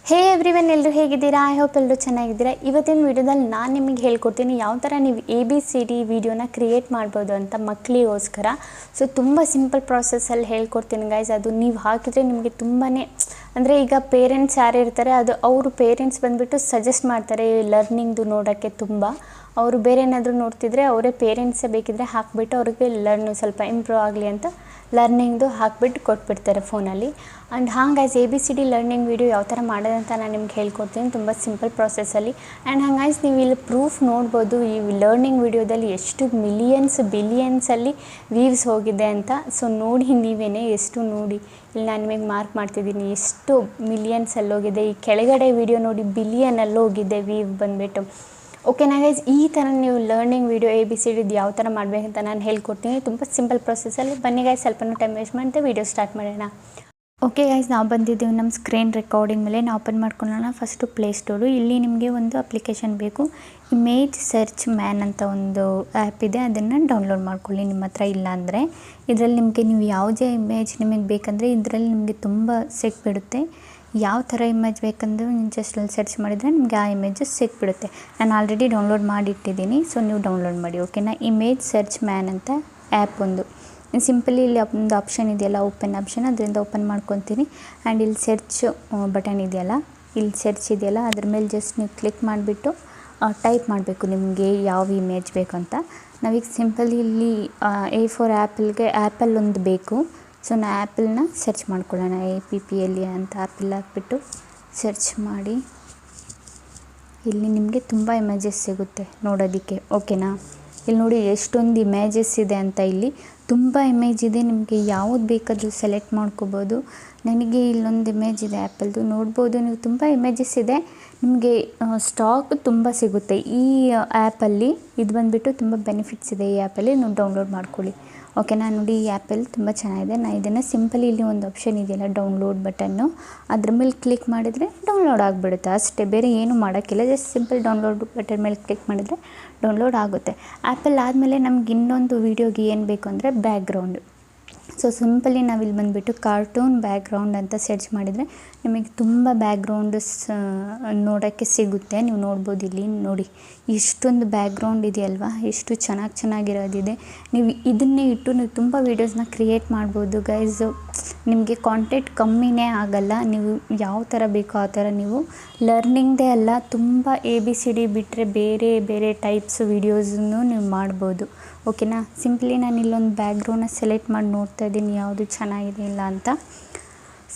ಹೇ everyone, ಎಲ್ಲರೂ ಹೇಗಿದ್ದೀರಾ? I hope ಎಲ್ಲರೂ ಚೆನ್ನಾಗಿದ್ದೀರಾ. ಇವತ್ತಿನ ವಿಡಿಯೋದಲ್ಲಿ ನಾನು ನಿಮಗೆ ಹೇಳ್ಕೊಡ್ತೀನಿ ಯಾವ ಥರ ನೀವು ABCD ವಿಡಿಯೋನ ಕ್ರಿಯೇಟ್ ಮಾಡ್ಬೋದು ಅಂತ ಮಕ್ಕಳಿಗೋಸ್ಕರ. ಸೊ ತುಂಬ ಸಿಂಪಲ್ ಪ್ರಾಸೆಸ್ಸಲ್ಲಿ ಹೇಳ್ಕೊಡ್ತೀನಿ ಗೈಸ್. ಅದು ನೀವು ಹಾಕಿದರೆ ನಿಮಗೆ ತುಂಬಾ ಅಂದರೆ ಈಗ ಪೇರೆಂಟ್ಸ್ ಯಾರು ಇರ್ತಾರೆ ಅದು ಅವರು ಪೇರೆಂಟ್ಸ್ ಬಂದುಬಿಟ್ಟು ಸಜೆಸ್ಟ್ ಮಾಡ್ತಾರೆ ಲರ್ನಿಂಗ್ದು ನೋಡೋಕ್ಕೆ. ತುಂಬ ಅವರು ಬೇರೆ ಏನಾದರೂ ನೋಡ್ತಿದ್ರೆ ಅವರೇ ಪೇರೆಂಟ್ಸೇ ಬೇಕಿದ್ದರೆ ಹಾಕಿಬಿಟ್ಟು ಅವ್ರಿಗೆ ಲರ್ನ್ ಸ್ವಲ್ಪ ಇಂಪ್ರೂವ್ ಆಗಲಿ ಅಂತ ಲರ್ನಿಂಗ್ದು ಹಾಕಿಬಿಟ್ಟು ಕೊಟ್ಬಿಡ್ತಾರೆ ಫೋನಲ್ಲಿ. ಆ್ಯಂಡ್ ಹಂಗಾಯ್ಸ್ ABCD ಲರ್ನಿಂಗ್ ವೀಡಿಯೋ ಯಾವ ಥರ ಮಾಡೋದಂತ ನಾನು ನಿಮ್ಗೆ ಹೇಳ್ಕೊಡ್ತೀನಿ ತುಂಬ ಸಿಂಪಲ್ ಪ್ರಾಸೆಸ್ಸಲ್ಲಿ. ಆ್ಯಂಡ್ ಹಂಗಾಯ್ಸ್ ನೀವು ಇಲ್ಲಿ ಪ್ರೂಫ್ ನೋಡ್ಬೋದು ಈ ಲರ್ನಿಂಗ್ ವೀಡಿಯೋದಲ್ಲಿ ಎಷ್ಟು ಬಿಲಿಯನ್ಸಲ್ಲಿ ವ್ಯೂವ್ಸ್ ಹೋಗಿದೆ ಅಂತ. ಸೊ ನೋಡಿ ನೀವೇನೇ ಎಷ್ಟು ನೋಡಿ ಇಲ್ಲಿ ನಾನು ನಿಮಗೆ ಮಾರ್ಕ್ ಮಾಡ್ತಿದ್ದೀನಿ ಎಷ್ಟು ಮಿಲಿಯನ್ಸಲ್ಲಿ ಹೋಗಿದೆ. ಈ ಕೆಳಗಡೆ ವೀಡಿಯೋ ನೋಡಿ ಬಿಲಿಯನಲ್ಲಿ ಹೋಗಿದೆ ವ್ಯೂವ್ ಬಂದುಬಿಟ್ಟು. ಓಕೆನಾ ಗೈಸ್, ಈ ಥರ ನೀವು ಲರ್ನಿಂಗ್ ವೀಡಿಯೋ ABCD ಯಾವ ಥರ ಮಾಡಬೇಕಂತ ನಾನು ಹೇಳ್ಕೊಡ್ತೀನಿ ತುಂಬ ಸಿಂಪಲ್ ಪ್ರೊಸೆಸಲ್ಲಿ. ಬನ್ನಿ ಗೈಸ್, ಸ್ವಲ್ಪನೂ ಟೈಮ್ ವೇಸ್ಟ್ ಮಾಡಿದೆ ವೀಡಿಯೋ ಸ್ಟಾರ್ಟ್ ಮಾಡೋಣ. ಓಕೆ ಗೈಸ್, ನಾವು ಬಂದಿದ್ದೀವಿ ನಮ್ಮ ಸ್ಕ್ರೀನ್ ರೆಕಾರ್ಡಿಂಗ್ ಮೇಲೆ. ನಾವು ಓಪನ್ ಮಾಡ್ಕೊಳ್ಳೋಣ ಫಸ್ಟು ಪ್ಲೇಸ್ಟೋರು. ಇಲ್ಲಿ ನಿಮಗೆ ಒಂದು ಅಪ್ಲಿಕೇಶನ್ ಬೇಕು, ಇಮೇಜ್ ಸರ್ಚ್ ಮ್ಯಾನ್ ಅಂತ ಒಂದು ಆ್ಯಪ್ ಇದೆ. ಅದನ್ನು ಡೌನ್ಲೋಡ್ ಮಾಡ್ಕೊಳ್ಳಿ ನಿಮ್ಮ ಹತ್ರ. ಇಲ್ಲ ಅಂದರೆ ಇದರಲ್ಲಿ ನಿಮಗೆ ನೀವು ಯಾವುದೇ ಇಮೇಜ್ ನಿಮಗೆ ಬೇಕಂದರೆ ಇದರಲ್ಲಿ ನಿಮಗೆ ತುಂಬ ಸಿಕ್ಬಿಡುತ್ತೆ. ಯಾವ ಥರ ಇಮೇಜ್ ಬೇಕಂದ್ರೆ ನೀವು ಜಸ್ಟ್ ಅಲ್ಲಿ ಸರ್ಚ್ ಮಾಡಿದರೆ ನಿಮಗೆ ಆ ಇಮೇಜು ಸಿಕ್ಬಿಡುತ್ತೆ. ನಾನು ಆಲ್ರೆಡಿ ಡೌನ್ಲೋಡ್ ಮಾಡಿಟ್ಟಿದ್ದೀನಿ, ಸೊ ನೀವು ಡೌನ್ಲೋಡ್ ಮಾಡಿ. ಓಕೆನಾ, ಇಮೇಜ್ ಸರ್ಚ್ ಮ್ಯಾನ್ ಅಂತ ಆ್ಯಪ್ ಒಂದು ಸಿಂಪಲಿ ಇಲ್ಲಿ ಒಂದು ಆಪ್ಷನ್ ಇದೆಯಲ್ಲ, ಓಪನ್ ಆಪ್ಷನ್, ಅದರಿಂದ ಓಪನ್ ಮಾಡ್ಕೊತೀನಿ. ಆ್ಯಂಡ್ ಇಲ್ಲಿ ಸರ್ಚ್ ಬಟನ್ ಇದೆಯಲ್ಲ, ಇಲ್ಲಿ ಸರ್ಚ್ ಇದೆಯಲ್ಲ ಅದ್ರ ಮೇಲೆ ಜಸ್ಟ್ ನೀವು ಕ್ಲಿಕ್ ಮಾಡಿಬಿಟ್ಟು ಟೈಪ್ ಮಾಡಬೇಕು ನಿಮಗೆ ಯಾವ ಇಮೇಜ್ ಬೇಕು ಅಂತ. ನಾವೀಗ ಸಿಂಪಲಿ ಇಲ್ಲಿ A4 ಆ್ಯಪಲ್ ಒಂದು ಬೇಕು. ಸೊ ನಾ ಆ್ಯಪಲ್ನ ಸರ್ಚ್ ಮಾಡ್ಕೊಳ್ಳೋಣ. APPL ಅಂತ ಆ್ಯಪಲ್ ಹಾಕ್ಬಿಟ್ಟು ಸರ್ಚ್ ಮಾಡಿ ಇಲ್ಲಿ ನಿಮಗೆ ತುಂಬ ಇಮೇಜಸ್ ಸಿಗುತ್ತೆ ನೋಡೋದಕ್ಕೆ. ಓಕೆನಾ, ಇಲ್ಲಿ ನೋಡಿ ಎಷ್ಟೊಂದು ಇಮೇಜಸ್ ಇದೆ ಅಂತ. ಇಲ್ಲಿ ತುಂಬ ಇಮೇಜ್ ಇದೆ, ನಿಮಗೆ ಯಾವುದು ಬೇಕಾದರೂ ಸೆಲೆಕ್ಟ್ ಮಾಡ್ಕೋಬೋದು. ನನಗೆ ಇಲ್ಲೊಂದು ಇಮೇಜ್ ಇದೆ ಆ್ಯಪಲ್ದು, ನೋಡ್ಬೋದು ನೀವು. ತುಂಬ ಇಮೇಜಸ್ ಇದೆ, ನಿಮಗೆ ಸ್ಟಾಕ್ ತುಂಬ ಸಿಗುತ್ತೆ ಈ ಆ್ಯಪಲ್ಲಿ. ಇದು ಬಂದುಬಿಟ್ಟು ತುಂಬ ಬೆನಿಫಿಟ್ಸ್ ಇದೆ ಈ ಆ್ಯಪಲ್ಲಿ, ನೀವು ಡೌನ್ಲೋಡ್ ಮಾಡ್ಕೊಳ್ಳಿ. ಓಕೆನಾ, ನೋಡಿ ಈ ಆ್ಯಪಲ್ಲಿ ತುಂಬ ಚೆನ್ನಾಗಿದೆ. ನಾನು ಇದನ್ನು ಸಿಂಪಲಿ ಇಲ್ಲಿ ಒಂದು ಆಪ್ಷನ್ ಇದೆಯಲ್ಲ ಡೌನ್ಲೋಡ್ ಬಟನ್ನು, ಅದ್ರ ಮೇಲೆ ಕ್ಲಿಕ್ ಮಾಡಿದರೆ ಡೌನ್ಲೋಡ್ ಆಗಿಬಿಡುತ್ತೆ ಅಷ್ಟೇ. ಬೇರೆ ಏನು ಮಾಡೋಕ್ಕಿಲ್ಲ, ಜಸ್ಟ್ ಸಿಂಪಲ್ ಡೌನ್ಲೋಡ್ ಬಟನ್ ಮೇಲೆ ಕ್ಲಿಕ್ ಮಾಡಿದರೆ ಡೌನ್ಲೋಡ್ ಆಗುತ್ತೆ. ಆ್ಯಪಲ್ ಆದಮೇಲೆ ನಮ್ಗೆ ಇನ್ನೊಂದು ವೀಡಿಯೋಗೆ ಏನು ಬೇಕು ಅಂದರೆ ಬ್ಯಾಕ್ಗ್ರೌಂಡು. ಸೊ ಸಿಂಪಲಿ ನಾವಿಲ್ಲಿ ಬಂದುಬಿಟ್ಟು ಕಾರ್ಟೂನ್ ಬ್ಯಾಕ್ಗ್ರೌಂಡ್ ಅಂತ ಸರ್ಚ್ ಮಾಡಿದರೆ ನಿಮಗೆ ತುಂಬ ಬ್ಯಾಕ್ಗ್ರೌಂಡ್ಸ್ ನೋಡೋಕ್ಕೆ ಸಿಗುತ್ತೆ. ನೀವು ನೋಡ್ಬೋದು ಇಲ್ಲಿ ನೋಡಿ ಇಷ್ಟೊಂದು ಬ್ಯಾಕ್ಗ್ರೌಂಡ್ ಇದೆಯಲ್ವಾ, ಎಷ್ಟು ಚೆನ್ನಾಗಿರೋದಿದೆ. ನೀವು ಇದನ್ನೇ ಇಟ್ಟು ನೀವು ತುಂಬ ವೀಡಿಯೋಸ್ನ ಕ್ರಿಯೇಟ್ ಮಾಡ್ಬೋದು ಗೈಸು. ನಿಮಗೆ ಕಾಂಟೆಂಟ್ ಕಮ್ಮಿನೇ ಆಗಲ್ಲ. ನೀವು ಯಾವ ಥರ ಬೇಕೋ ಆ ಥರ ನೀವು ಲರ್ನಿಂಗ್ದೇ ಅಲ್ಲ, ತುಂಬ ABCD ಬಿಟ್ಟರೆ ಬೇರೆ ಟೈಪ್ಸ್ ವೀಡಿಯೋಸನ್ನು ನೀವು ಮಾಡ್ಬೋದು. ಓಕೆನಾ, ಸಿಂಪ್ಲಿ ನಾನು ಇಲ್ಲೊಂದು ಬ್ಯಾಕ್ಗ್ರೌಂಡನ್ನ ಸೆಲೆಕ್ಟ್ ಮಾಡಿ ನೋಡ್ತಾ ಇದ್ದೀನಿ ಯಾವುದು ಚೆನ್ನಾಗಿದೆ ಇಲ್ಲ ಅಂತ.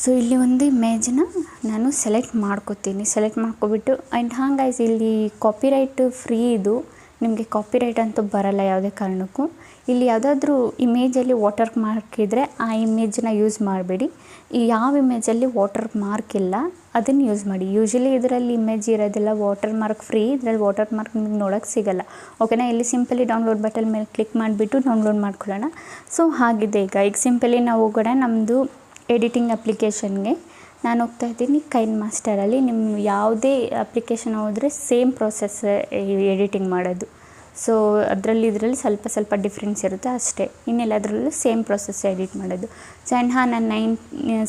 ಸೊ ಇಲ್ಲಿ ಒಂದು ಇಮೇಜನ್ನ ನಾನು ಸೆಲೆಕ್ಟ್ ಮಾಡ್ಕೊಬಿಟ್ಟು ಆ್ಯಂಡ್ ಹಂಗೈಸ್ ಇಲ್ಲಿ ಕಾಪಿರೈಟ್ ಫ್ರೀ ಇದು, ನಿಮಗೆ ಕಾಪಿರೈಟ್ ಅಂತೂ ಬರಲ್ಲ ಯಾವುದೇ ಕಾರಣಕ್ಕೂ. ಇಲ್ಲಿ ಯಾವುದಾದ್ರೂ ಇಮೇಜಲ್ಲಿ ವಾಟರ್ ಮಾರ್ಕ್ ಇದ್ದರೆ ಆ ಇಮೇಜನ್ನ ಯೂಸ್ ಮಾಡಬೇಡಿ. ಯಾವ ಇಮೇಜಲ್ಲಿ ವಾಟರ್ ಮಾರ್ಕ್ ಇಲ್ಲ ಅದನ್ನು ಯೂಸ್ ಮಾಡಿ. ಯೂಶ್ವಲಿ ಇದರಲ್ಲಿ ಇಮೇಜ್ ಇರೋದಿಲ್ಲ ವಾಟರ್ ಮಾರ್ಕ್ ಫ್ರೀ, ಇದರಲ್ಲಿ ವಾಟರ್ ಮಾರ್ಕ್ ನಿಮಗೆ ನೋಡೋಕ್ಕೆ ಸಿಗೋಲ್ಲ. ಓಕೆನಾ, ಇಲ್ಲಿ ಸಿಂಪಲಿ ಡೌನ್ಲೋಡ್ ಬಟನ್ ಮೇಲೆ ಕ್ಲಿಕ್ ಮಾಡಿಬಿಟ್ಟು ಡೌನ್ಲೋಡ್ ಮಾಡ್ಕೊಳ್ಳೋಣ. ಸೊ ಆಗಿದೆ. ಈಗ ಸಿಂಪಲಿ ನಾವು ಹೋಗೋಣ ನಮ್ಮದು ಎಡಿಟಿಂಗ್ ಅಪ್ಲಿಕೇಶನ್ಗೆ. ನಾನು ಹೋಗ್ತಾ ಇದ್ದೀನಿ ಕೈನ್ ಮಾಸ್ಟರಲ್ಲಿ. ನಿಮ್ಮ ಯಾವುದೇ ಅಪ್ಲಿಕೇಶನ್ ಹೋದರೆ ಸೇಮ್ ಪ್ರಾಸೆಸ್ ಎಡಿಟಿಂಗ್ ಮಾಡೋದು. ಸೊ ಇದರಲ್ಲಿ ಸ್ವಲ್ಪ ಡಿಫ್ರೆನ್ಸ್ ಇರುತ್ತೆ ಅಷ್ಟೇ, ಇನ್ನೆಲ್ಲದರಲ್ಲೂ ಸೇಮ್ ಪ್ರೊಸೆಸ್ ಎಡಿಟ್ ಮಾಡೋದು. ಸೊ ಆ್ಯಂಡ್ ನಾನು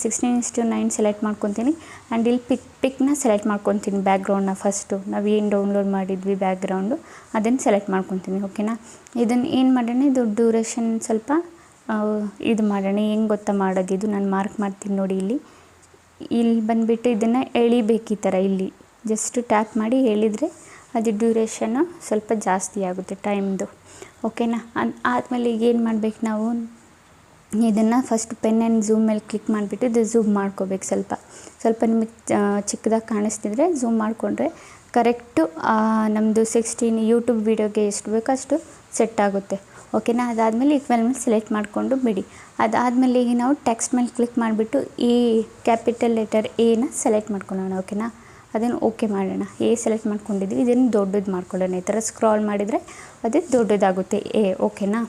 16:9 ಸೆಲೆಕ್ಟ್ ಮಾಡ್ಕೊತೀನಿ. ಆ್ಯಂಡ್ ಇಲ್ಲಿ ಪಿಕ್ನ ಸೆಲೆಕ್ಟ್ ಮಾಡ್ಕೊತೀನಿ, ಬ್ಯಾಕ್ಗ್ರೌಂಡನ್ನ ಫಸ್ಟು ನಾವು ಏನು ಡೌನ್ಲೋಡ್ ಮಾಡಿದ್ವಿ ಬ್ಯಾಕ್ಗ್ರೌಂಡು ಅದನ್ನು ಸೆಲೆಕ್ಟ್ ಮಾಡ್ಕೊತೀನಿ. ಓಕೆನಾ, ಇದನ್ನು ಏನು ಮಾಡೋಣ, ಇದು ಡ್ಯೂರೇಷನ್ ಸ್ವಲ್ಪ ಇದು ಮಾಡೋಣ. ಹೆಂಗೆ ಗೊತ್ತಾ ಮಾಡೋದು, ಇದು ನಾನು ಮಾರ್ಕ್ ಮಾಡ್ತೀನಿ ನೋಡಿ. ಇಲ್ಲಿ ಬಂದುಬಿಟ್ಟು ಇದನ್ನು ಎಳಿಬೇಕು ಈ ಥರ. ಇಲ್ಲಿ ಜಸ್ಟ್ ಟ್ಯಾಪ್ ಮಾಡಿ ಎಳಿದರೆ ಅದು ಡ್ಯೂರೇಷನ್ನು ಸ್ವಲ್ಪ ಜಾಸ್ತಿ ಆಗುತ್ತೆ ಟೈಮ್ದು. ಓಕೆನಾ, ಆದಮೇಲೆ ಈಗ ಏನು ಮಾಡಬೇಕು ನಾವು, ಇದನ್ನು ಫಸ್ಟ್ ಪೆನ್ ಆ್ಯಂಡ್ ಝೂಮ್ ಮೇಲೆ ಕ್ಲಿಕ್ ಮಾಡಿಬಿಟ್ಟು ಇದು ಝೂಮ್ ಮಾಡ್ಕೋಬೇಕು. ಸ್ವಲ್ಪ ನಿಮಗೆ ಚಿಕ್ಕದಾಗಿ ಕಾಣಿಸ್ತಿದ್ರೆ ಝೂಮ್ ಮಾಡಿಕೊಂಡ್ರೆ ಕರೆಕ್ಟು ನಮ್ಮದು 16 ಯೂಟ್ಯೂಬ್ ವೀಡಿಯೋಗೆ ಎಷ್ಟು ಬೇಕೋ ಅಷ್ಟು ಸೆಟ್ ಆಗುತ್ತೆ. ಓಕೆನಾ, ಅದಾದಮೇಲೆ ಈಕ್ವಲ್ ಮೇಲೆ ಸೆಲೆಕ್ಟ್ ಮಾಡಿಕೊಂಡು ಬಿಡಿ. ಅದಾದಮೇಲೆ ಈಗ ನಾವು ಟೆಕ್ಸ್ಟ್ ಮೇಲೆ ಕ್ಲಿಕ್ ಮಾಡಿಬಿಟ್ಟು ಈ ಕ್ಯಾಪಿಟಲ್ ಲೆಟರ್ ಎನ ಸೆಲೆಕ್ಟ್ ಮಾಡ್ಕೊಳ್ಳೋಣ. ಓಕೆನಾ, ಅದನ್ನು ಓಕೆ ಮಾಡೋಣ. ಸೆಲೆಕ್ಟ್ ಮಾಡ್ಕೊಂಡಿದ್ವಿ, ಇದನ್ನು ದೊಡ್ಡದು ಮಾಡ್ಕೊಳ್ಳೋಣ. ಈ ಥರ ಸ್ಕ್ರಾಲ್ ಮಾಡಿದರೆ ಅದು ದೊಡ್ಡದಾಗುತ್ತೆ ಓಕೆನಾ,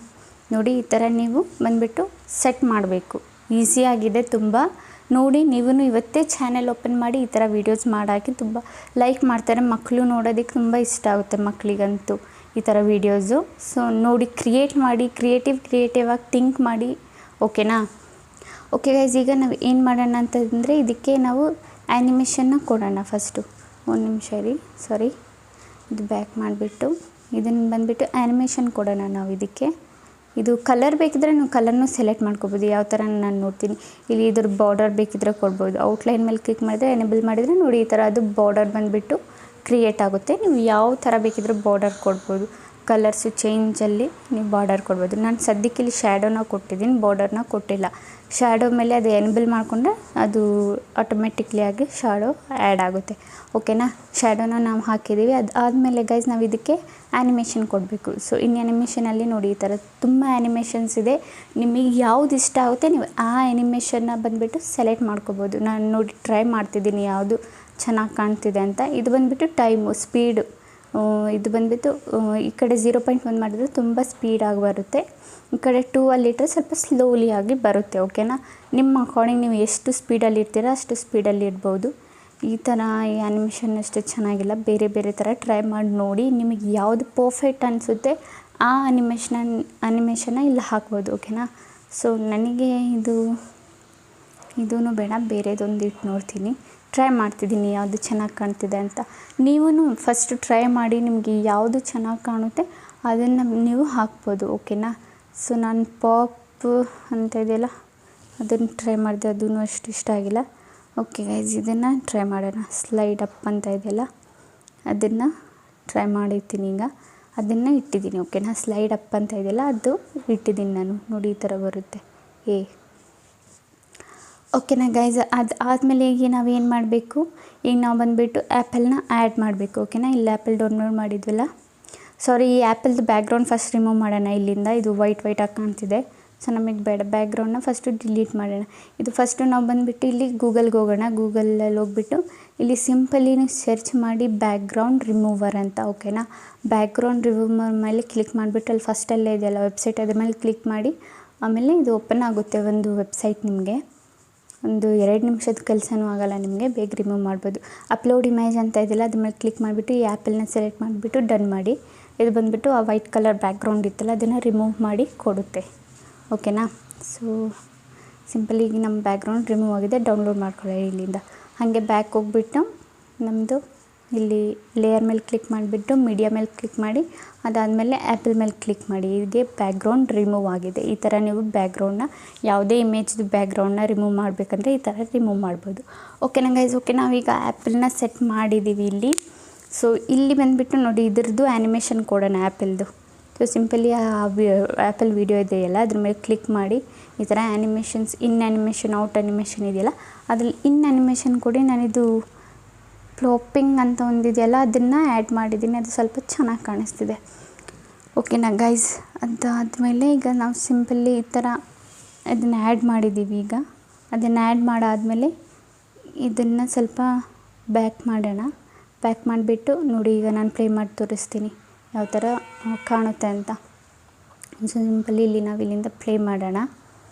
ನೋಡಿ ಈ ಥರ ನೀವು ಬಂದುಬಿಟ್ಟು ಸೆಟ್ ಮಾಡಬೇಕು. ಈಸಿಯಾಗಿದೆ ತುಂಬ. ನೋಡಿ ನೀವು ಇವತ್ತೇ ಚಾನೆಲ್ ಓಪನ್ ಮಾಡಿ ಈ ಥರ ವೀಡಿಯೋಸ್ ಮಾಡಾಕಿ ತುಂಬ ಲೈಕ್ ಮಾಡ್ತಾರೆ. ಮಕ್ಕಳು ನೋಡೋದಕ್ಕೆ ತುಂಬ ಇಷ್ಟ ಆಗುತ್ತೆ ಮಕ್ಕಳಿಗಂತೂ ಈ ಥರ ವೀಡಿಯೋಸು. ಸೊ ನೋಡಿ ಕ್ರಿಯೇಟ್ ಮಾಡಿ, ಕ್ರಿಯೇಟಿವ್ ಆಗಿ ಥಿಂಕ್ ಮಾಡಿ. ಓಕೆನಾ, ಓಕೆ ಗೈಸ್, ಈಗ ನಾವು ಏನು ಮಾಡೋಣ ಅಂತಂದರೆ ಇದಕ್ಕೆ ನಾವು ಆ್ಯನಿಮೇಷನ್ನ ಕೊಡೋಣ ಫಸ್ಟು. ಒಂದು ನಿಮಿಷ ಇರಿ, ಸಾರಿ, ಇದು ಬ್ಯಾಕ್ ಮಾಡಿಬಿಟ್ಟು ಇದನ್ನು ಬಂದುಬಿಟ್ಟು ಆ್ಯನಿಮೇಷನ್ ಕೊಡೋಣ ನಾವು ಇದಕ್ಕೆ. ಇದು ಕಲರ್ ಬೇಕಿದ್ರೆ ನೀವು ಕಲರ್ನೂ ಸೆಲೆಕ್ಟ್ ಮಾಡ್ಕೋಬೋದು. ಯಾವ ಥರ ನಾನು ನೋಡ್ತೀನಿ ಇಲ್ಲಿ, ಇದ್ರ ಬಾರ್ಡರ್ ಬೇಕಿದ್ರೆ ಕೊಡ್ಬೋದು. ಔಟ್ಲೈನ್ ಮೇಲೆ ಕ್ಲಿಕ್ ಮಾಡಿದ್ರೆ ಎನೇಬಲ್ ಮಾಡಿದರೆ ನೋಡಿ ಈ ಥರ ಅದು ಬಾರ್ಡರ್ ಬಂದುಬಿಟ್ಟು ಕ್ರಿಯೇಟ್ ಆಗುತ್ತೆ. ನೀವು ಯಾವ ಥರ ಬೇಕಿದ್ರೆ ಬಾರ್ಡರ್ ಕೊಡ್ಬೋದು, ಕಲರ್ಸು ಚೇಂಜಲ್ಲಿ ನೀವು ಬಾರ್ಡರ್ ಕೊಡ್ಬೋದು. ನಾನು ಸದ್ಯಕ್ಕೆ ಇಲ್ಲಿ ಶ್ಯಾಡೋನ ಕೊಟ್ಟಿದ್ದೀನಿ, ಬಾರ್ಡರ್ನ ಕೊಟ್ಟಿಲ್ಲ. ಶ್ಯಾಡೋ ಮೇಲೆ ಅದು ಎನೇಬಲ್ ಮಾಡಿಕೊಂಡ್ರೆ ಅದು ಆಟೋಮೆಟಿಕ್ಲಿ ಆಗಿ ಶ್ಯಾಡೋ ಆ್ಯಡ್ ಆಗುತ್ತೆ. ಓಕೆನಾ, ಶ್ಯಾಡೋನ ನಾವು ಹಾಕಿದ್ದೀವಿ. ಅದು ಆದಮೇಲೆ ಗೈಸ್ ನಾವು ಇದಕ್ಕೆ ಆ್ಯನಿಮೇಷನ್ ಕೊಡಬೇಕು. ಸೊ ಇನ್ನು ಆ್ಯನಿಮೇಷನಲ್ಲಿ ನೋಡಿ ಈ ಥರ ತುಂಬ ಆ್ಯನಿಮೇಷನ್ಸ್ ಇದೆ. ನಿಮಗೆ ಯಾವ್ದು ಇಷ್ಟ ಆಗುತ್ತೆ ನೀವು ಆ ಆ್ಯನಿಮೇಷನ್ನ ಬಂದುಬಿಟ್ಟು ಸೆಲೆಕ್ಟ್ ಮಾಡ್ಕೋಬೋದು. ನಾನು ನೋಡಿ ಟ್ರೈ ಮಾಡ್ತಿದ್ದೀನಿ ಯಾವುದು ಚೆನ್ನಾಗಿ ಕಾಣ್ತಿದೆ ಅಂತ. ಇದು ಬಂದುಬಿಟ್ಟು ಟೈಮು, ಸ್ಪೀಡು, ಇದು ಬಂದುಬಿಟ್ಟು ಈ ಕಡೆ 0.1 ಮಾಡಿದ್ರೆ ತುಂಬ ಸ್ಪೀಡಾಗಿ ಬರುತ್ತೆ, ಈ ಕಡೆ 2 ಅಲ್ಲಿಟ್ಟರೆ ಸ್ವಲ್ಪ ಸ್ಲೋಲಿ ಆಗಿ ಬರುತ್ತೆ. ಓಕೆನಾ, ನಿಮ್ಮ ಅಕಾರ್ಡಿಂಗ್ ನೀವು ಎಷ್ಟು ಸ್ಪೀಡಲ್ಲಿ ಇರ್ತೀರ ಅಷ್ಟು ಸ್ಪೀಡಲ್ಲಿ ಇಡ್ಬೋದು. ಈ ಥರ ಈ ಆ್ಯನಿಮೇಷನ್ ಅಷ್ಟು ಚೆನ್ನಾಗಿಲ್ಲ, ಬೇರೆ ಬೇರೆ ಥರ ಟ್ರೈ ಮಾಡಿ ನೋಡಿ. ನಿಮಗೆ ಯಾವುದು ಪರ್ಫೆಕ್ಟ್ ಅನಿಸುತ್ತೆ ಆ ಆ್ಯನಿಮೇಷನ್ನ ಇಲ್ಲಿ ಹಾಕ್ಬೋದು. ಓಕೆನಾ, ಸೊ ನನಗೆ ಇದೂ ಬೇಡ, ಬೇರೆದೊಂದು ಇಟ್ಟು ನೋಡ್ತೀನಿ, ಟ್ರೈ ಮಾಡ್ತಿದ್ದೀನಿ ಯಾವುದು ಚೆನ್ನಾಗಿ ಕಾಣ್ತಿದೆ ಅಂತ. ನೀವು ಫಸ್ಟು ಟ್ರೈ ಮಾಡಿ, ನಿಮಗೆ ಯಾವುದು ಚೆನ್ನಾಗಿ ಕಾಣುತ್ತೆ ಅದನ್ನು ನೀವು ಹಾಕ್ಬೋದು. ಓಕೆನಾ, ಸೊ ನಾನು ಪಾಪ್ ಅಂತ ಇದೆಯಲ್ಲ ಅದನ್ನು ಟ್ರೈ ಮಾಡಿದೆ, ಅದೂ ಅಷ್ಟು ಇಷ್ಟ ಆಗಿಲ್ಲ. ಓಕೆ ಗೈಸ್, ಇದನ್ನು ಟ್ರೈ ಮಾಡೋಣ. ಸ್ಲೈಡ್ ಅಪ್ ಅಂತ ಇದೆಯಲ್ಲ ಅದನ್ನು ಟ್ರೈ ಮಾಡಿರ್ತೀನಿ. ಈಗ ಅದನ್ನು ಇಟ್ಟಿದ್ದೀನಿ. ಓಕೆನಾ, ಸ್ಲೈಡ್ ಅಪ್ ಅಂತ ಇದೆಯಲ್ಲ ಅದು ಇಟ್ಟಿದ್ದೀನಿ ನಾನು. ನೋಡಿ ಈ ಥರ ಬರುತ್ತೆ. ಓಕೆನಾ ಗೈಸ್, ಅದು ಆದಮೇಲೆ ಈಗ ನಾವೇನು ಮಾಡಬೇಕು, ಈಗ ನಾವು ಬಂದುಬಿಟ್ಟು ಆ್ಯಪಲ್ನ ಆ್ಯಡ್ ಮಾಡಬೇಕು. ಓಕೆನಾ, ಇಲ್ಲಿ ಆ್ಯಪಲ್ ಡೌನ್ಲೋಡ್ ಮಾಡಿದ್ವಲ್ಲ, ಸಾರಿ, ಈ ಆ್ಯಪಲ್ದು ಬ್ಯಾಕ್ಗ್ರೌಂಡ್ ಫಸ್ಟ್ ರಿಮೂವ್ ಮಾಡೋಣ ಇಲ್ಲಿಂದ. ಇದು ವೈಟಾಗಿ ಕಾಣ್ತಿದೆ, ಸೊ ನಮಗೆ ಬೇಡ. ಬ್ಯಾಕ್ಗ್ರೌಂಡನ್ನ ಫಸ್ಟು ಡಿಲೀಟ್ ಮಾಡೋಣ. ಇದು ಫಸ್ಟು ನಾವು ಬಂದುಬಿಟ್ಟು ಇಲ್ಲಿ ಗೂಗಲ್ಗೆ ಹೋಗೋಣ. ಗೂಗಲಲ್ಲಿ ಹೋಗ್ಬಿಟ್ಟು ಇಲ್ಲಿ ಸಿಂಪಲಿ ಸರ್ಚ್ ಮಾಡಿ ಬ್ಯಾಕ್ಗ್ರೌಂಡ್ ರಿಮೂವರ್ ಅಂತ. ಓಕೆನಾ, ಬ್ಯಾಕ್ಗ್ರೌಂಡ್ ರಿಮೂವರ್ ಮೇಲೆ ಕ್ಲಿಕ್ ಮಾಡಿಬಿಟ್ಟು ಅಲ್ಲಿ ಫಸ್ಟಲ್ಲೇ ಇದೆಯಲ್ಲ ವೆಬ್ಸೈಟ್, ಅದ್ರ ಮೇಲೆ ಕ್ಲಿಕ್ ಮಾಡಿ ಆಮೇಲೆ ಇದು ಓಪನ್ ಆಗುತ್ತೆ ಒಂದು ವೆಬ್ಸೈಟ್. ನಿಮಗೆ ಒಂದು 2 ನಿಮಿಷದ ಕೆಲಸನೂ ಆಗೋಲ್ಲ, ನಿಮಗೆ ಬೇಗ ರಿಮೂವ್ ಮಾಡ್ಬೋದು. ಅಪ್ಲೋಡ್ ಇಮೇಜ್ ಅಂತ ಇದೆಯಲ್ಲ ಅದ್ರ ಮೇಲೆ ಕ್ಲಿಕ್ ಮಾಡಿಬಿಟ್ಟು ಈ ಆ್ಯಪಲ್ನ ಸೆಲೆಕ್ಟ್ ಮಾಡಿಬಿಟ್ಟು ಡನ್ ಮಾಡಿ. ಇದು ಬಂದುಬಿಟ್ಟು ಆ ವೈಟ್ ಕಲರ್ ಬ್ಯಾಕ್ಗ್ರೌಂಡ್ ಇತ್ತಲ್ಲ ಅದನ್ನು ರಿಮೂವ್ ಮಾಡಿ ಕೊಡುತ್ತೆ. ಓಕೆನಾ, ಸೊ ಸಿಂಪಲಿ ಈಗ ನಮ್ಮ ಬ್ಯಾಕ್ಗ್ರೌಂಡ್ ರಿಮೂವ್ ಆಗಿದೆ. ಡೌನ್ಲೋಡ್ ಮಾಡ್ಕೊಳ್ಳಿ ಇಲ್ಲಿಂದ. ಹಾಗೆ ಬ್ಯಾಕ್ ಹೋಗ್ಬಿಟ್ಟು ನಮ್ಮದು ಇಲ್ಲಿ ಲೇಯರ್ ಮೇಲೆ ಕ್ಲಿಕ್ ಮಾಡಿಬಿಟ್ಟು ಮೀಡಿಯಾ ಮೇಲೆ ಕ್ಲಿಕ್ ಮಾಡಿ, ಅದಾದಮೇಲೆ ಆ್ಯಪಲ್ ಮೇಲೆ ಕ್ಲಿಕ್ ಮಾಡಿ. ಹೀಗೆ ಬ್ಯಾಕ್ಗ್ರೌಂಡ್ ರಿಮೂವ್ ಆಗಿದೆ. ಈ ಥರ ನೀವು ಬ್ಯಾಕ್ಗ್ರೌಂಡ್ನ ಯಾವುದೇ ಇಮೇಜ್ದು ಬ್ಯಾಕ್ಗ್ರೌಂಡ್ನ ರಿಮೂವ್ ಮಾಡಬೇಕಂದ್ರೆ ಈ ಥರ ರಿಮೂವ್ ಮಾಡ್ಬೋದು. ಓಕೆನಾ ಗೈಸ್, ಓಕೆ, ನಾವೀಗ ಆ್ಯಪಲ್ನ ಸೆಟ್ ಮಾಡಿದ್ದೀವಿ ಇಲ್ಲಿ. ಸೊ ಇಲ್ಲಿ ಬಂದುಬಿಟ್ಟು ನೋಡಿ ಇದ್ರದ್ದು ಆ್ಯನಿಮೇಷನ್ ಕೊಡೋಣ ಆ್ಯಪಲ್ದು. ಸೊ ಸಿಂಪಲಿ ಆ್ಯಪಲ್ ವೀಡಿಯೋ ಇದೆಯಲ್ಲ ಅದ್ರ ಮೇಲೆ ಕ್ಲಿಕ್ ಮಾಡಿ ಈ ಥರ ಆ್ಯನಿಮೇಷನ್ಸ್, ಇನ್ ಆ್ಯನಿಮೇಷನ್, ಔಟ್ ಆ್ಯನಿಮೇಷನ್ ಇದೆಯಲ್ಲ ಅದ್ರಲ್ಲಿ ಇನ್ ಆ್ಯನಿಮೇಷನ್ ಕೊಡಿ. ನಾನಿದು ಪ್ಲಾಪಿಂಗ್ ಅಂತ ಒಂದಿದೆಯಲ್ಲ ಅದನ್ನು ಆ್ಯಡ್ ಮಾಡಿದ್ದೀನಿ, ಅದು ಸ್ವಲ್ಪ ಚೆನ್ನಾಗಿ ಕಾಣಿಸ್ತಿದೆ. ಓಕೆನಾ ಗೈಸ್, ಅದಾದಮೇಲೆ ಈಗ ನಾವು ಸಿಂಪಲ್ಲಿ ಈ ಥರ ಅದನ್ನು ಆ್ಯಡ್ ಮಾಡಿದ್ದೀವಿ. ಈಗ ಅದನ್ನು ಆ್ಯಡ್ ಮಾಡಾದಮೇಲೆ ಇದನ್ನು ಸ್ವಲ್ಪ ಬ್ಯಾಕ್ ಮಾಡೋಣ. ಬ್ಯಾಕ್ ಮಾಡಿಬಿಟ್ಟು ನೋಡಿ ಈಗ ನಾನು ಪ್ಲೇ ಮಾಡಿ ತೋರಿಸ್ತೀನಿ ಯಾವ ಥರ ಕಾಣುತ್ತೆ ಅಂತ. ಸಿಂಪಲಿ ಇಲ್ಲಿ ನಾವು ಇಲ್ಲಿಂದ ಪ್ಲೇ ಮಾಡೋಣ.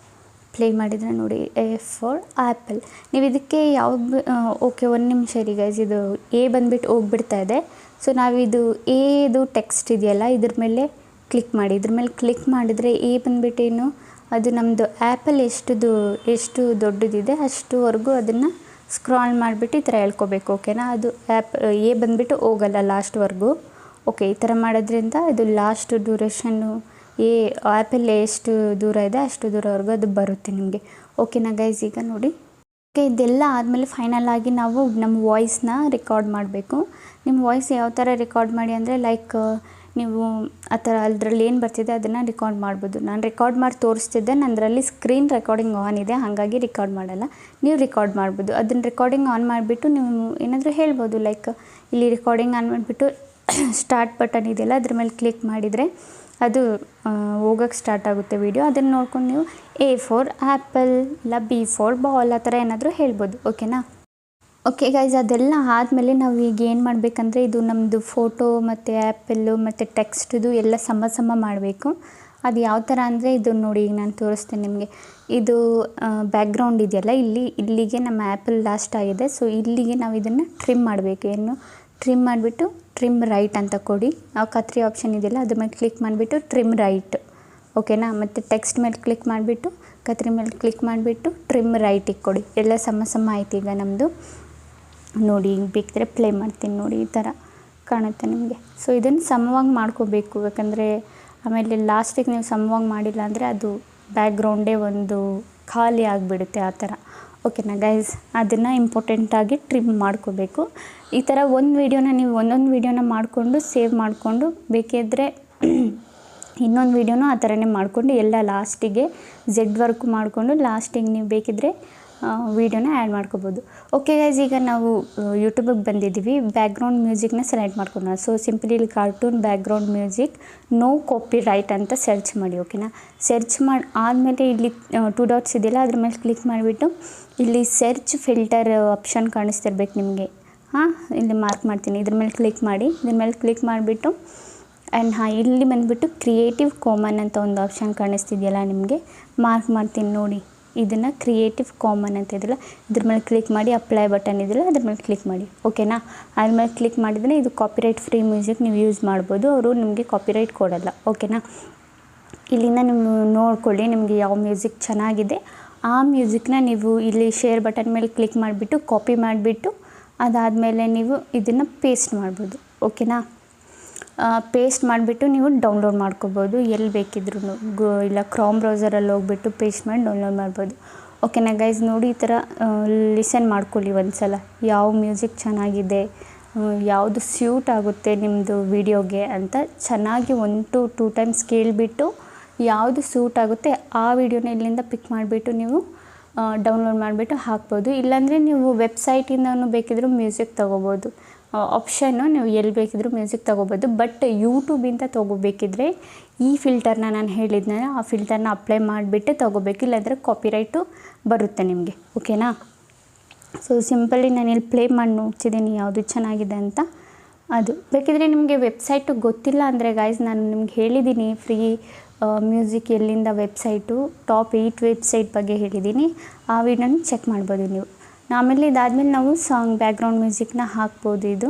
ಪ್ಲೇ ಮಾಡಿದರೆ ನೋಡಿ ಎ ಫಾರ್ ಆ್ಯಪಲ್. ನೀವು ಇದಕ್ಕೆ ಯಾವ್ದು ಓಕೆ, 1 ನಿಮಿಷ ಇರಿ ಗೈಸ್, ಇದು ಎ ಬಂದುಬಿಟ್ಟು ಹೋಗ್ಬಿಡ್ತಾ ಇದೆ. ಸೊ ನಾವಿದು ಎದು ಟೆಕ್ಸ್ಟ್ ಇದೆಯಲ್ಲ ಇದ್ರ ಮೇಲೆ ಕ್ಲಿಕ್ ಮಾಡಿ. ಇದ್ರ ಮೇಲೆ ಕ್ಲಿಕ್ ಮಾಡಿದರೆ ಎ ಬಂದುಬಿಟ್ಟೇನು, ಅದು ನಮ್ಮದು ಆ್ಯಪಲ್ ಎಷ್ಟು ದೊಡ್ಡದಿದೆ ಅಷ್ಟುವರೆಗೂ ಅದನ್ನು ಸ್ಕ್ರಾಲ್ ಮಾಡಿಬಿಟ್ಟು ಈ ಥರ ಹೇಳ್ಕೋಬೇಕು. ಓಕೆನಾ, ಅದು ಎ ಬಂದುಬಿಟ್ಟು ಹೋಗಲ್ಲ ಲಾಸ್ಟ್ವರೆಗೂ. ಓಕೆ, ಈ ಥರ ಮಾಡೋದ್ರಿಂದ ಇದು ಲಾಸ್ಟ್ ಡ್ಯೂರೇಷನ್ನು ಆ್ಯಪಲ್ ಎಷ್ಟು ದೂರ ಇದೆ ಅಷ್ಟು ದೂರವರೆಗೂ ಅದು ಬರುತ್ತೆ ನಿಮಗೆ. ಓಕೆನಾ ಗೈಸ್, ಈಗ ನೋಡಿ. ಓಕೆ, ಇದೆಲ್ಲ ಆದಮೇಲೆ ಫೈನಲ್ ಆಗಿ ನಾವು ನಮ್ಮ ವಾಯ್ಸ್ನ ರೆಕಾರ್ಡ್ ಮಾಡಬೇಕು. ನಿಮ್ಮ ವಾಯ್ಸ್ ಯಾವ ಥರ ರೆಕಾರ್ಡ್ ಮಾಡಿ ಅಂದರೆ ಲೈಕ್ ನೀವು ಆ ಥರ ಅದರಲ್ಲಿ ಏನು ಬರ್ತಿದೆ ಅದನ್ನು ರೆಕಾರ್ಡ್ ಮಾಡ್ಬೋದು. ನಾನು ರೆಕಾರ್ಡ್ ಮಾಡಿ ತೋರಿಸ್ತಿದ್ದೆ, ನನ್ನದರಲ್ಲಿ ಸ್ಕ್ರೀನ್ ರೆಕಾರ್ಡಿಂಗ್ ಆನ್ ಇದೆ, ಹಾಗಾಗಿ ರೆಕಾರ್ಡ್ ಮಾಡಲ್ಲ. ನೀವು ರೆಕಾರ್ಡ್ ಮಾಡ್ಬೋದು. ಅದನ್ನು ರೆಕಾರ್ಡಿಂಗ್ ಆನ್ ಮಾಡಿಬಿಟ್ಟು ನೀವು ಏನಾದರೂ ಹೇಳ್ಬೋದು. ಲೈಕ್ ಇಲ್ಲಿ ರೆಕಾರ್ಡಿಂಗ್ ಆನ್ ಮಾಡಿಬಿಟ್ಟು ಸ್ಟಾರ್ಟ್ ಬಟನ್ ಇದೆಯಲ್ಲ ಅದ್ರ ಮೇಲೆ ಕ್ಲಿಕ್ ಮಾಡಿದರೆ ಅದು ಹೋಗೋಕ್ಕೆ ಸ್ಟಾರ್ಟ್ ಆಗುತ್ತೆ ವೀಡಿಯೋ. ಅದನ್ನು ನೋಡ್ಕೊಂಡು ನೀವು ಎ ಫಾರ್ ಆ್ಯಪಲ್ ಇಲ್ಲ ಬಿ ಫಾರ್ ಬಾಲ್ ಆ ಥರ ಏನಾದರೂ ಹೇಳ್ಬೋದು. ಓಕೆನಾ. ಓಕೆ ಗೈಸ್, ಅದೆಲ್ಲ ಆದಮೇಲೆ ನಾವು ಈಗ ಏನು ಮಾಡಬೇಕಂದ್ರೆ ಇದು ನಮ್ಮದು ಫೋಟೋ ಮತ್ತು ಆ್ಯಪಲ್ಲು ಮತ್ತು ಟೆಕ್ಸ್ಟ್ದು ಎಲ್ಲ ಸಮ ಮಾಡಬೇಕು. ಅದು ಯಾವ ಥರ ಅಂದರೆ ಇದು ನೋಡಿ, ಈಗ ನಾನು ತೋರಿಸ್ತೀನಿ ನಿಮಗೆ. ಇದು ಬ್ಯಾಕ್ಗ್ರೌಂಡ್ ಇದೆಯಲ್ಲ ಇಲ್ಲಿಗೆ ನಮ್ಮ ಆ್ಯಪಲ್ ಲಾಸ್ಟ್ ಆಗಿದೆ. ಸೊ ಇಲ್ಲಿಗೆ ನಾವು ಇದನ್ನು ಟ್ರಿಮ್ ಮಾಡಬೇಕು. ಏನು ಟ್ರಿಮ್ ಮಾಡಿಬಿಟ್ಟು ಟ್ರಿಮ್ ರೈಟ್ ಅಂತ ಕೊಡಿ. ನಾವು ಕತ್ರಿ ಆಪ್ಷನ್ ಇದೆಯಲ್ಲ ಅದ್ರ ಮೇಲೆ ಕ್ಲಿಕ್ ಮಾಡಿಬಿಟ್ಟು ಟ್ರಿಮ್ ರೈಟ್. ಓಕೆನಾ. ಮತ್ತು ಟೆಕ್ಸ್ಟ್ ಮೇಲೆ ಕ್ಲಿಕ್ ಮಾಡಿಬಿಟ್ಟು ಕತ್ರಿ ಮೇಲೆ ಕ್ಲಿಕ್ ಮಾಡಿಬಿಟ್ಟು ಟ್ರಿಮ್ ರೈಟಿಗೆ ಕೊಡಿ. ಎಲ್ಲ ಸಮ ಆಯ್ತು ಈಗ ನಮ್ಮದು. ನೋಡಿ ಹಿಂಗೆ ಬೇಕಿದ್ರೆ ಪ್ಲೇ ಮಾಡ್ತೀನಿ ನೋಡಿ, ಈ ಥರ ಕಾಣುತ್ತೆ ನಿಮಗೆ. ಸೊ ಇದನ್ನು ಸಮವಾಗಿ ಮಾಡ್ಕೋಬೇಕು, ಯಾಕಂದರೆ ಆಮೇಲೆ ಲಾಸ್ಟಿಗೆ ನೀವು ಸಮವಾಗಿ ಮಾಡಿಲ್ಲ ಅಂದರೆ ಅದು ಬ್ಯಾಕ್ಗ್ರೌಂಡೇ ಒಂದು ಖಾಲಿ ಆಗಿಬಿಡುತ್ತೆ ಆ ಥರ. ಓಕೆನಾ ಗೈಸ್, ಅದನ್ನು ಇಂಪಾರ್ಟೆಂಟಾಗಿ ಟ್ರಿಮ್ ಮಾಡ್ಕೋಬೇಕು. ಈ ಥರ ಒಂದು ವೀಡಿಯೋನ ನೀವು ಒಂದೊಂದು ವೀಡಿಯೋನ ಮಾಡಿಕೊಂಡು ಸೇವ್ ಮಾಡಿಕೊಂಡು ಬೇಕಿದ್ದರೆ ಇನ್ನೊಂದು ವೀಡಿಯೋನೂ ಆ ಥರನೇ ಮಾಡಿಕೊಂಡು ಎಲ್ಲ ಲಾಸ್ಟಿಗೆ ವರ್ಕು ಮಾಡಿಕೊಂಡು ಲಾಸ್ಟಿಗೆ ನೀವು ಬೇಕಿದ್ದರೆ ವೀಡಿಯೋನ ಆ್ಯಡ್ ಮಾಡ್ಕೋಬೋದು. ಓಕೆ ಗೈಸ್, ಈಗ ನಾವು ಯೂಟ್ಯೂಬಿಗೆ ಬಂದಿದ್ದೀವಿ. ಬ್ಯಾಕ್ಗ್ರೌಂಡ್ ಮ್ಯೂಸಿಕ್ನ ಸೆಲೆಕ್ಟ್ ಮಾಡ್ಕೊಂಡು, ಸೊ ಸಿಂಪಲಿ ಇಲ್ಲಿ cartoon background music no copyright ಅಂತ ಸರ್ಚ್ ಮಾಡಿ. ಓಕೆನಾ, ಸರ್ಚ್ ಮಾಡಿ ಆದಮೇಲೆ ಇಲ್ಲಿ 2 ಡಾಟ್ಸ್ ಇದೆಯಲ್ಲ ಅದ್ರ ಮೇಲೆ ಕ್ಲಿಕ್ ಮಾಡಿಬಿಟ್ಟು ಇಲ್ಲಿ ಸರ್ಚ್ ಫಿಲ್ಟರ್ ಆಪ್ಷನ್ ಕಾಣಿಸ್ತಿರ್ಬೇಕು ನಿಮಗೆ. ಇಲ್ಲಿ ಮಾರ್ಕ್ ಮಾಡ್ತೀನಿ, ಇದ್ರ ಮೇಲೆ ಕ್ಲಿಕ್ ಮಾಡಿ. ಇದ್ರ ಮೇಲೆ ಕ್ಲಿಕ್ ಮಾಡಿಬಿಟ್ಟು ಆ್ಯಂಡ್ ಇಲ್ಲಿ ಬಂದುಬಿಟ್ಟು ಕ್ರಿಯೇಟಿವ್ ಕಾಮನ್ ಅಂತ ಒಂದು ಆಪ್ಷನ್ ಕಾಣಿಸ್ತಿದೆಯಲ್ಲ ನಿಮಗೆ, ಮಾರ್ಕ್ ಮಾಡ್ತೀನಿ ನೋಡಿ. ಇದನ್ನು ಕ್ರಿಯೇಟಿವ್ ಕಾಮನ್ ಅಂತ ಇದೆಯಲ್ಲ ಇದ್ರ ಮೇಲೆ ಕ್ಲಿಕ್ ಮಾಡಿ, ಅಪ್ಲೈ ಬಟನ್ ಇದೆಯಲ್ಲ ಅದ್ರ ಮೇಲೆ ಕ್ಲಿಕ್ ಮಾಡಿ. ಓಕೆನಾ, ಅದ್ರ ಮೇಲೆ ಕ್ಲಿಕ್ ಮಾಡಿದರೆ ಇದು ಕಾಪಿರೈಟ್ ಫ್ರೀ ಮ್ಯೂಸಿಕ್ ನೀವು ಯೂಸ್ ಮಾಡ್ಬೋದು, ಅವರು ನಿಮಗೆ ಕಾಪಿರೈಟ್ ಕೊಡಲ್ಲ. ಓಕೆನಾ, ಇಲ್ಲಿಂದ ನೀವು ನೋಡ್ಕೊಳ್ಳಿ ನಿಮಗೆ ಯಾವ ಮ್ಯೂಸಿಕ್ ಚೆನ್ನಾಗಿದೆ ಆ ಮ್ಯೂಸಿಕ್ನ ನೀವು ಇಲ್ಲಿ ಶೇರ್ ಬಟನ್ ಮೇಲೆ ಕ್ಲಿಕ್ ಮಾಡಿಬಿಟ್ಟು ಕಾಪಿ ಮಾಡಿಬಿಟ್ಟು ಅದಾದಮೇಲೆ ನೀವು ಇದನ್ನು ಪೇಸ್ಟ್ ಮಾಡ್ಬೋದು. ಓಕೆನಾ, ಪೇಸ್ಟ್ ಮಾಡಿಬಿಟ್ಟು ನೀವು ಡೌನ್ಲೋಡ್ ಮಾಡ್ಕೋಬೋದು ಎಲ್ಲಿ ಬೇಕಿದ್ರೂ, ಇಲ್ಲ ಕ್ರೋಮ್ ಬ್ರೌಸರಲ್ಲಿ ಹೋಗ್ಬಿಟ್ಟು ಪೇಸ್ಟ್ ಮಾಡಿ ಡೌನ್ಲೋಡ್ ಮಾಡ್ಬೋದು. ಓಕೆನಾ ಗೈಸ್, ನೋಡಿ ಈ ಥರ ಲಿಸನ್ ಮಾಡ್ಕೊಳ್ಳಿ ಒಂದು ಸಲ, ಯಾವ ಮ್ಯೂಸಿಕ್ ಚೆನ್ನಾಗಿದೆ, ಯಾವುದು ಸ್ಯೂಟ್ ಆಗುತ್ತೆ ನಿಮ್ಮದು ವಿಡಿಯೋಗೆ ಅಂತ ಚೆನ್ನಾಗಿ 1 to 2 ಟೈಮ್ಸ್ ಕೇಳಿಬಿಟ್ಟು ಯಾವುದು ಸೂಟ್ ಆಗುತ್ತೆ ಆ ವಿಡಿಯೋನ ಇಲ್ಲಿಂದ ಪಿಕ್ ಮಾಡಿಬಿಟ್ಟು ನೀವು ಡೌನ್ಲೋಡ್ ಮಾಡಿಬಿಟ್ಟು ಹಾಕ್ಬೋದು. ಇಲ್ಲಾಂದರೆ ನೀವು ವೆಬ್ಸೈಟಿಂದನೂ ಬೇಕಿದ್ದರೂ ಮ್ಯೂಸಿಕ್ ತೊಗೋಬೋದು. ಆಪ್ಷನ್ನು ನೀವು ಎಲ್ಲಿ ಬೇಕಿದ್ರೂ ಮ್ಯೂಸಿಕ್ ತೊಗೋಬೋದು. ಬಟ್ ಯೂಟ್ಯೂಬಿಂದ ತೊಗೋಬೇಕಿದ್ರೆ ಈ ಫಿಲ್ಟರ್ನ ನಾನು ಹೇಳಿದ್ನಲ್ಲ ಆ ಫಿಲ್ಟರ್ನ ಅಪ್ಲೈ ಮಾಡಿಬಿಟ್ಟು ತೊಗೋಬೇಕು, ಇಲ್ಲಾಂದರೆ ಕಾಪಿರೈಟು ಬರುತ್ತೆ ನಿಮಗೆ. ಓಕೆನಾ, ಸೊ ಸಿಂಪಲಿ ನಾನಿಲ್ಲಿ ಪ್ಲೇ ಮಾಡಿ ನೋಡ್ತಿದ್ದೀನಿ ಯಾವುದು ಚೆನ್ನಾಗಿದೆ ಅಂತ. ಅದು ಬೇಕಿದ್ರೆ ನಿಮಗೆ ವೆಬ್ಸೈಟು ಗೊತ್ತಿಲ್ಲ ಅಂದರೆ ಗೈಸ್ ನಾನು ನಿಮ್ಗೆ ಹೇಳಿದ್ದೀನಿ ಫ್ರೀ ಮ್ಯೂಸಿಕ್ ಎಲ್ಲಿಂದ ವೆಬ್ಸೈಟು ಟಾಪ್ 8 ವೆಬ್ಸೈಟ್ ಬಗ್ಗೆ ಹೇಳಿದ್ದೀನಿ, ಆ ವಿಡಿಯೋನ ಚೆಕ್ ಮಾಡ್ಬೋದು ನೀವು. ಆಮೇಲೆ ಇದಾದಮೇಲೆ ನಾವು ಸಾಂಗ್ ಬ್ಯಾಕ್ಗ್ರೌಂಡ್ ಮ್ಯೂಸಿಕ್ನ ಹಾಕ್ಬೋದು. ಇದು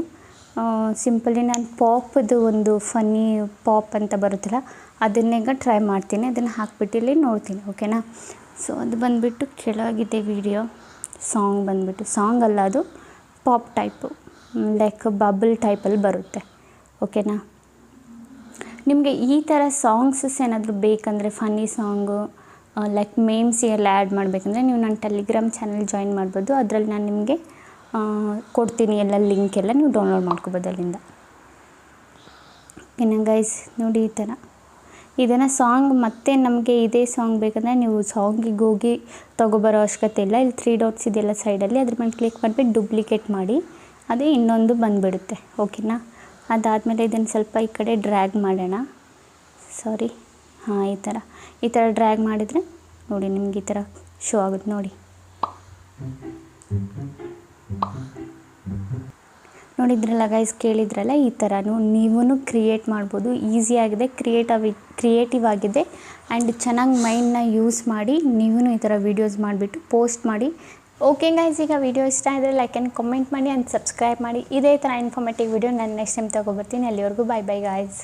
ಸಿಂಪಲಿ ನಾನು ಪಾಪ್ದು ಒಂದು ಫನ್ನಿ ಪಾಪ್ ಅಂತ ಬರುತ್ತಲ್ಲ ಅದನ್ನೇಗ ಟ್ರೈ ಮಾಡ್ತೀನಿ, ಅದನ್ನು ಹಾಕ್ಬಿಟ್ಟು ಇಲ್ಲಿ ನೋಡ್ತೀನಿ. ಓಕೆನಾ, ಸೊ ಅದು ಬಂದುಬಿಟ್ಟು ಕೆಳಗಿದೆ ವಿಡಿಯೋ. ಸಾಂಗ್ ಬಂದುಬಿಟ್ಟು ಸಾಂಗ್ ಅಲ್ಲ, ಅದು ಪಾಪ್ ಟೈಪು ಲೈಕ್ ಬಬಲ್ ಟೈಪಲ್ಲಿ ಬರುತ್ತೆ. ಓಕೆನಾ, ನಿಮಗೆ ಈ ಥರ ಸಾಂಗ್ಸಸ್ ಏನಾದರೂ ಬೇಕಂದರೆ ಫನ್ನಿ ಸಾಂಗು ಲೈಕ್ ಮೇಮ್ಸ್ ಎಲ್ಲ ಆ್ಯಡ್ ಮಾಡಬೇಕಂದ್ರೆ ನೀವು ನನ್ನ ಟೆಲಿಗ್ರಾಮ್ ಚಾನಲ್ ಜಾಯಿನ್ ಮಾಡ್ಬೋದು. ಅದರಲ್ಲಿ ನಾನು ನಿಮಗೆ ಕೊಡ್ತೀನಿ ಎಲ್ಲ ಲಿಂಕ್ ಎಲ್ಲ, ನೀವು ಡೌನ್ಲೋಡ್ ಮಾಡ್ಕೋಬೋದು ಅಲ್ಲಿಂದ. ಓಕೆನಾ ಗೈಸ್, ನೋಡಿ ಈ ಥರ ಇದನ್ನು ಸಾಂಗ್ ಮತ್ತೆ ನಮಗೆ ಇದೇ ಸಾಂಗ್ ಬೇಕಂದರೆ ನೀವು ಸಾಂಗಿಗೆ ಹೋಗಿ ತೊಗೊಬರೋ ಅವಶ್ಯಕತೆ ಇಲ್ಲ. ಇಲ್ಲಿ 3 ಡಾಟ್ಸ್ ಇದೆಯಲ್ಲ ಸೈಡಲ್ಲಿ ಅದ್ರ ಮೇಲೆ ಕ್ಲಿಕ್ ಮಾಡಿಬಿಟ್ಟು ಡುಪ್ಲಿಕೇಟ್ ಮಾಡಿ ಅದೇ ಇನ್ನೊಂದು ಬಂದುಬಿಡುತ್ತೆ. ಓಕೆನಾ, ಅದಾದಮೇಲೆ ಇದನ್ನು ಸ್ವಲ್ಪ ಈ ಕಡೆ ಡ್ರ್ಯಾಗ್ ಮಾಡೋಣ. ಈ ಥರ ಡ್ರ್ಯಾಗ್ ಮಾಡಿದರೆ ನೋಡಿ ನಿಮ್ಗೆ ಈ ಥರ ಶೋ ಆಗುತ್ತೆ ನೋಡಿ. ನೋಡಿದ್ರಲ್ಲ ಗೈಸ್, ಕೇಳಿದ್ರಲ್ಲ, ಈ ಥರ ನೀವೂ ಕ್ರಿಯೇಟ್ ಮಾಡ್ಬೋದು. ಈಸಿಯಾಗಿದೆ, ಕ್ರಿಯೇಟಿವ್ ಆಗಿದೆ ಆ್ಯಂಡ್ ಚೆನ್ನಾಗಿ ಮೈಂಡ್ನ ಯೂಸ್ ಮಾಡಿ ನೀವೂ ಈ ಥರ ವೀಡಿಯೋಸ್ ಮಾಡಿಬಿಟ್ಟು ಪೋಸ್ಟ್ ಮಾಡಿ. ಓಕೆ ಗೈಸ್, ಈಗ ವಿಡಿಯೋ ಇಷ್ಟ ಆದರೆ ಲೈಕ್ ಆ್ಯಂಡ್ ಕಮೆಂಟ್ ಮಾಡಿ ಆ್ಯಂಡ್ ಸಬ್ಸ್ಕ್ರೈಬ್ ಮಾಡಿ. ಇದೇ ಥರ ಇನ್ಫಾರ್ಮೇಟಿವ್ ವಿಡಿಯೋ ನಾನು ನೆಕ್ಸ್ಟ್ ಟೈಮ್ ತೊಗೊಬರ್ತೀನಿ. ಅಲ್ಲಿವರೆಗೂ ಬೈ ಬೈ ಗೈಸ್.